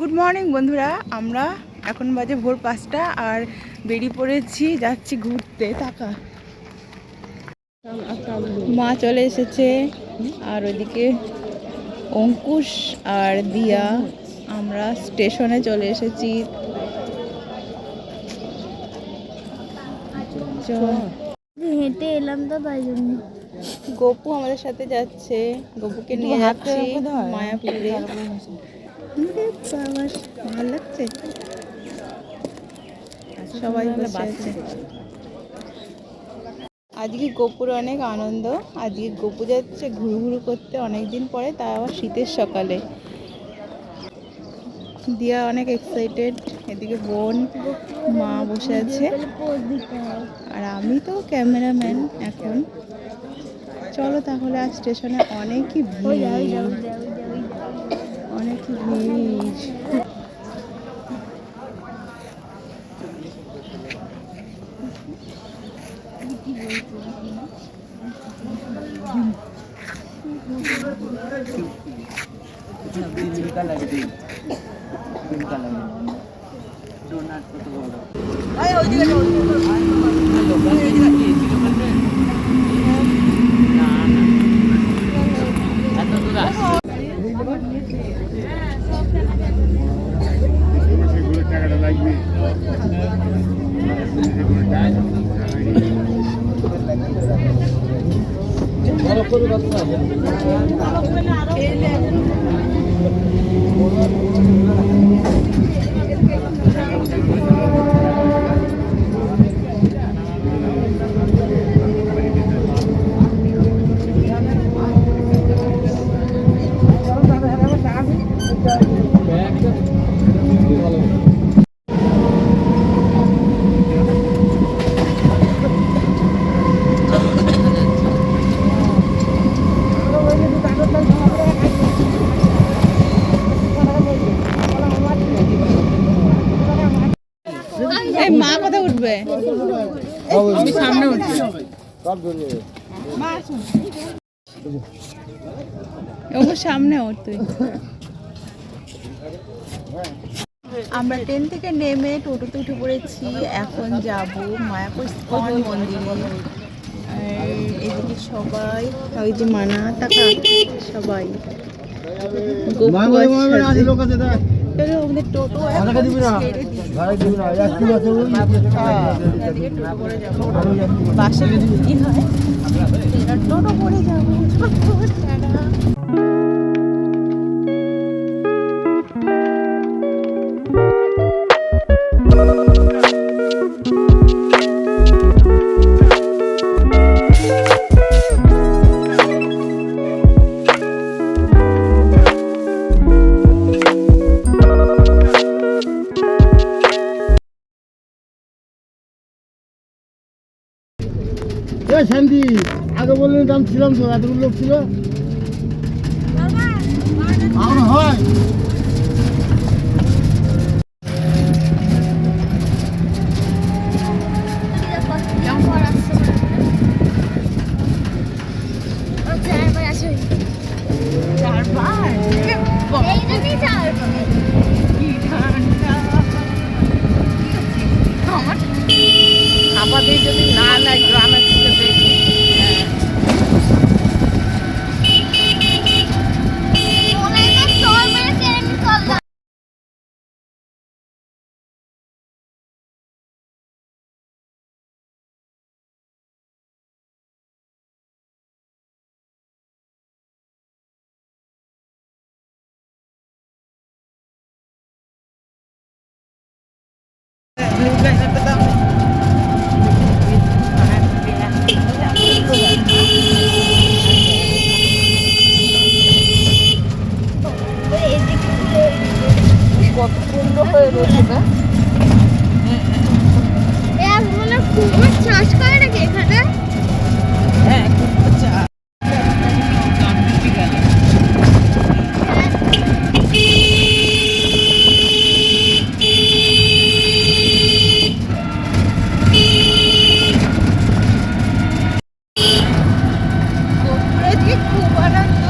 Good morning বন্ধুরা, আমরা এখন বাজে ভোর 5টা আর বেরিয়ে পড়েছি, যাচ্ছি ঘুরতে। টাকা মা চলে এসেছে আর ওইদিকে অঙ্কুশ আর দিয়া, আমরা স্টেশনে চলে এসেছি। হেঁটে এলাম তো তাই জন্য। গপু আমাদের সাথে যাচ্ছে, গপুকে নিয়ে যাচ্ছি মায়াপুরে। ভালো লাগছে, সবাই বসে আছে। আজকে গপুর অনেক আনন্দ, আজকে গপু যাচ্ছে ঘুরু ঘুরু করতে অনেকদিন পরে, তা আবার শীতের সকালে। দিয়া অনেক এক্সাইটেড, এদিকে বোন মা বসে আছে আর আমি তো ক্যামেরাম্যান এখন। চলো তাহলে, আজ স্টেশনে অনেকই ভিড়, অনেকই ভিড়। মা কোথায় উঠবে? আমি সামনে উঠছি। সামনে উঠ তুই। আমরা ট্রেন থেকে নেমে টোটোতে উঠে পড়েছি, এখন যাব মায়াপুর ইস্কন মন্দিরে। আর এদিকে সবাই, ওই যে মানা টাকা সবাই টোটো বাসে কি হয়, টোটো করে যাবো। শান্তি আগে বললেন দাম ছিলাম তো, এতগুলো লোক ছিল এখন হয়। আমাদের যদি না লাগে গ্রামের থেকে দেখি। কত সুন্দর হয়ে রয়েছে না? চাষ করে নাকি এখানে? হ্যাঁ, খুব আনন্দ।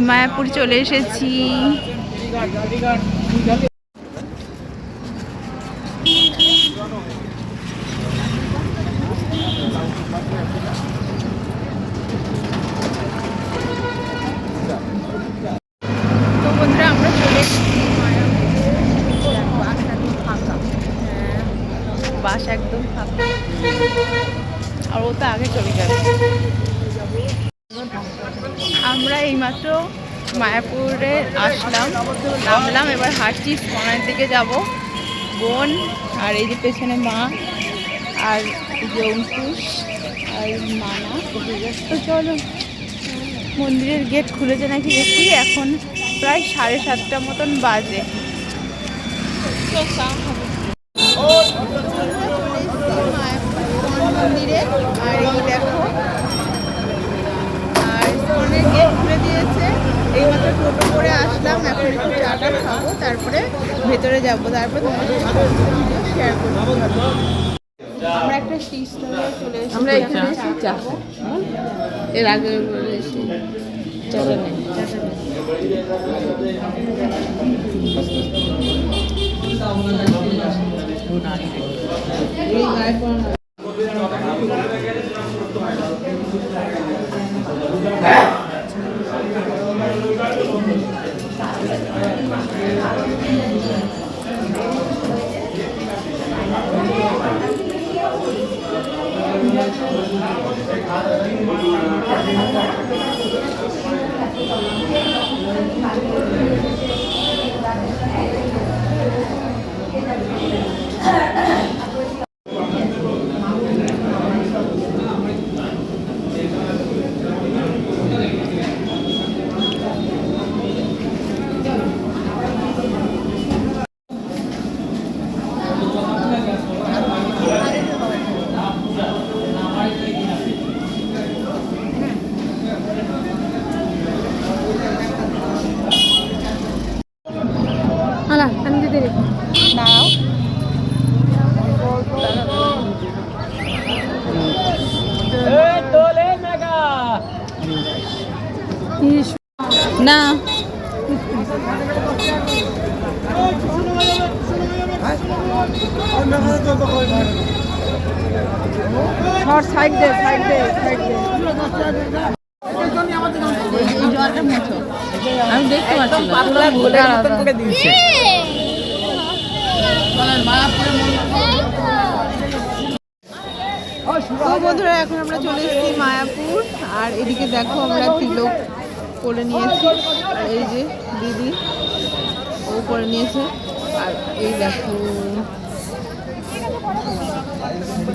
মায়াপুর চলে এসেছি। তো বন্ধুরা আমরা চলে এসেছি মায়াপুর। বাস একদম ফাঁকা, বাস একদম ফাঁকা, আর ও তো আগে চলে যাবে। আমরা এইমাত্র মায়াপুরে আসলাম, নামলাম, এবার হাঁটছি ইস্কনের দিকে যাব। বোন আর এই যে পেছনে মা আর এই যে অঙ্কুশ আর মানা। তো চলো, মন্দিরের গেট খুলেছে নাকি দেখি। এখন প্রায় 7:30 মতন বাজে। মন্দিরে আর এই দেখো, আর ইস্কনের গেট খুলে দিয়েছে। এইমাত্র টোটো করে আসলাম, এখন একটু চাটা খাবো, তারপরে ভেতরে যাবো, তারপরে তোমাদের সাথে ভিডিও শেয়ার করবো। আমরা একটা টি স্টলে চলে এসেছি। আমরা এখানে চা খাবো। এর আগে এসে চাটা নেই, দাঁড়াও। না সাইড দে, সাইড দে, সাইড দে। এই জলটা মুছো, আমি দেখতে পাচ্ছি না। তো বন্ধুরা এখন আমরা চলে এসেছি মায়াপুর, আর এদিকে দেখো আমরা তিলক করে নিয়েছি। আর এই যে দিদি, ও করে নিয়েছে। আর এই দেখো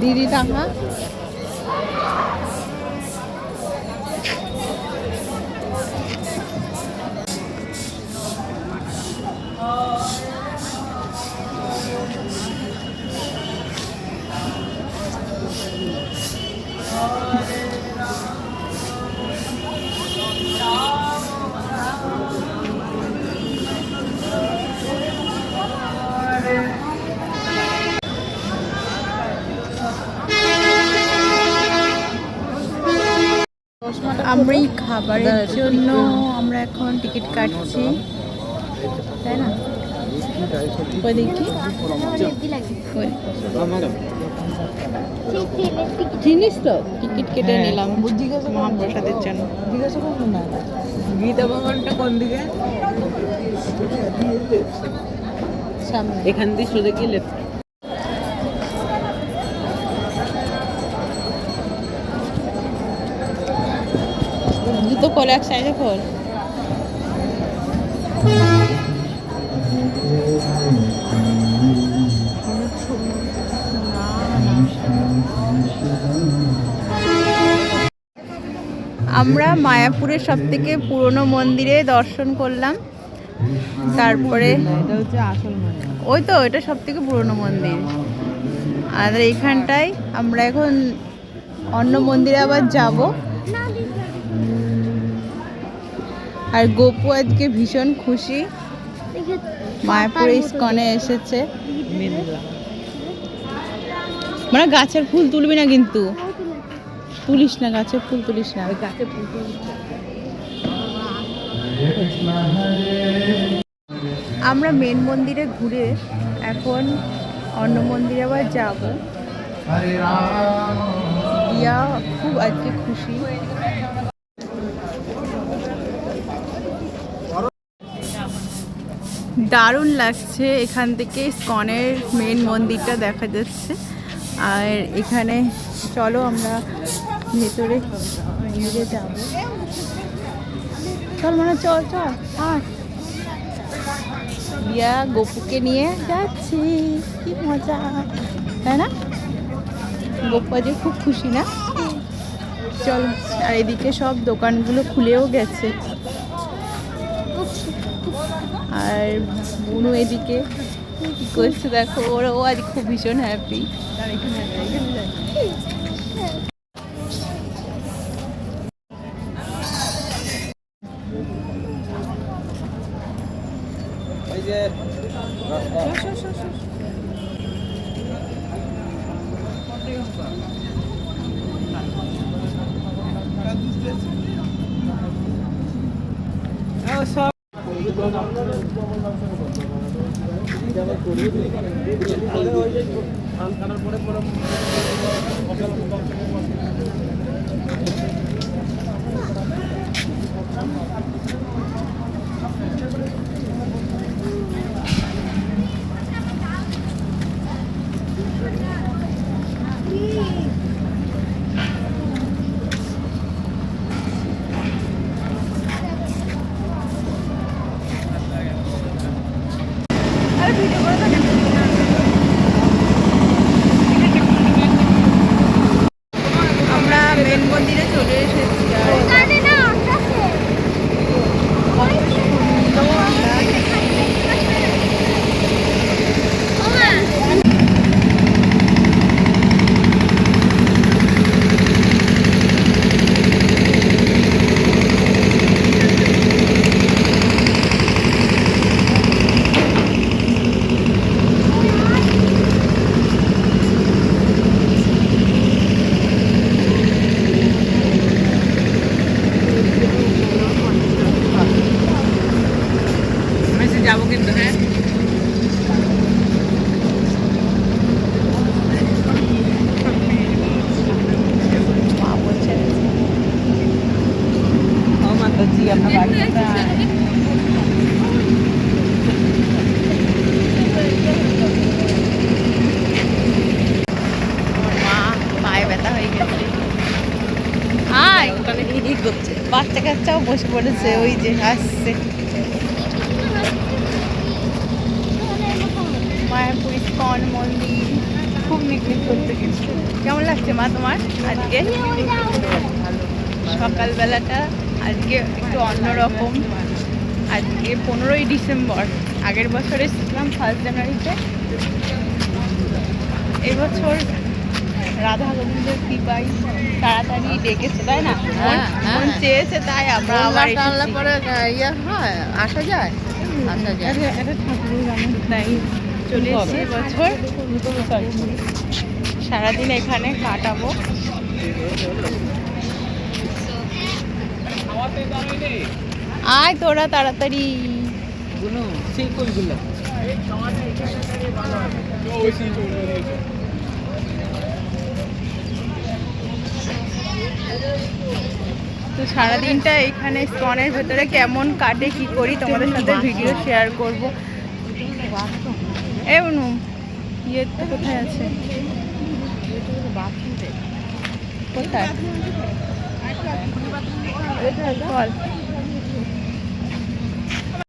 দিদি টাকা। আমরা এই খাবারের জন্য আমরা এখন টিকিট কাটছি, তাই না? ওই দেখি জিনিস তো টিকিট কেটে নিলাম মহাপ্রসাদের জন্য। জিজ্ঞাসা করবো না গীতা ভবনটা কোন দিকে? সামনে, এখান দিয়ে সোজা গিয়ে লেফট। জুতো খোল, এক সাইডে খোল। আমরা মায়াপুরের সব থেকে পুরনো মন্দিরে দর্শন করলাম, তারপরে ওই তো এটা সব থেকে পুরনো মন্দির। আর এইখানটায় আমরা এখন অন্য মন্দিরে আবার যাব। আর গোপু আজকে ভীষণ খুশি, মায়াপুরে ইস্কনে এসেছে। মানে গাছের ফুল তুলবি না কিন্তু, তুলিস না গাছের ফুল, তুলিস না। গাছের ফুল আমরা মেন মন্দিরে ঘুরে এখন অন্য মন্দিরে আবার যাব। দিয়া খুব আজকে খুশি। দারুণ লাগছে, এখান থেকে ইসকনের মেন মন্দিরটা দেখা যাচ্ছে। আর এখানে চলো আমরা ভেতরে ঘুরে যাব। চল মানে চল চল। আর দিয়া গপুকে নিয়ে যাচ্ছি, কি মজা তাই না? গপু যে খুব খুশি না? চল। আর এদিকে সব দোকানগুলো খুলেও গেছে। আর বুনু এদিকে কি করছে দেখো, ও আজ খুব ভীষণ হ্যাপি। আমরা মেন মন্দিরে চলে এসেছি। আর যাবো কিন্তু। হ্যাঁ, মা বলছেন ও মাতাজি আপনার বাড়ি কোথায়? মা পায়ে ব্যথা হয়ে গেছে। আয়, ওখানে কি করছে? বাচ্চা কাচ্চাও বসে পড়েছে, ওই যে আসছে। মায়াপুর ইসকন মন্দির খুব নিকট করতে গেছি। কেমন লাগছে মা তোমার আজকে? সকালবেলাটা আজকে একটু অন্যরকম। আজকে 15ই ডিসেম্বর, আগের বছর এসেছিলাম 1 জানুয়ারিতে। এবছর রাধা গোবিন্দের কৃপায় তাড়াতাড়ি ডেকেছে, তাই না? মন চেয়েছে তাই আমরা আবার পরে আসা যায়। তাই চলে এসেছি বছর। সারাদিন এখানে কাটাবো। আয় তোরা তাড়াতাড়ি। তো সারাদিনটা এখানে ইসকনের ভেতরে কেমন কাটে, কি করি তোমাদের সাথে ভিডিও শেয়ার করব। এ অনু ইয়ে তো কোথায় আছে? কোথায়? বল।